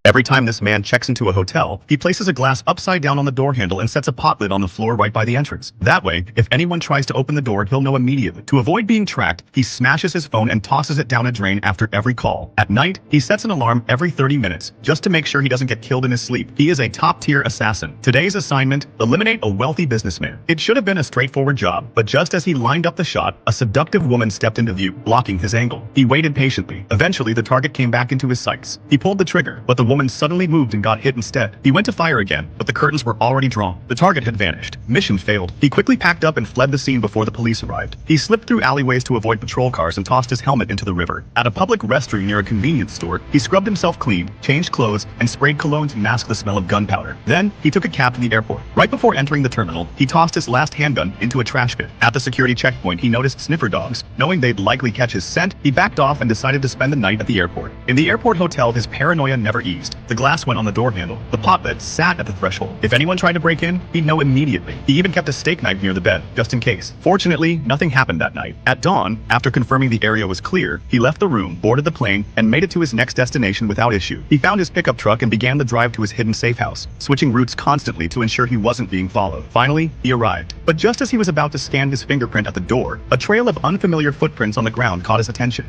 Every time this man checks into a hotel, he places a glass upside down on the door handle and sets a pot lid on the floor right by the entrance. That way, if anyone tries to open the door, he'll know immediately. To avoid being tracked, he smashes his phone and tosses it down a drain after every call. At night, he sets an alarm every 30 minutes, just to make sure he doesn't get killed in his sleep. He is a top-tier assassin. Today's assignment: eliminate a wealthy businessman. It should have been a straightforward job, but just as he lined up the shot, a seductive woman stepped into view, blocking his angle. He waited patiently. Eventually, the target came back into his sights. He pulled the trigger, but the woman suddenly moved and got hit instead. He went to fire again, but the curtains were already drawn. The target had vanished. Mission failed. He quickly packed up and fled the scene before the police arrived. He slipped through alleyways to avoid patrol cars and tossed his helmet into the river. At a public restroom near a convenience store, he scrubbed himself clean, changed clothes, and sprayed cologne to mask the smell of gunpowder. Then, he took a cab to the airport. Right before entering the terminal, he tossed his last handgun into a trash bin. At the security checkpoint, he noticed sniffer dogs. Knowing they'd likely catch his scent, he backed off and decided to spend the night at the airport. In the airport hotel, his paranoia never eased. The glass went on the door handle. The pot lid sat at the threshold. If anyone tried to break in, he'd know immediately. He even kept a steak knife near the bed, just in case. Fortunately, nothing happened that night. At dawn, after confirming the area was clear, he left the room, boarded the plane, and made it to his next destination without issue. He found his pickup truck and began the drive to his hidden safe house, switching routes constantly to ensure he wasn't being followed. Finally, he arrived. But just as he was about to scan his fingerprint at the door, a trail of unfamiliar footprints on the ground caught his attention.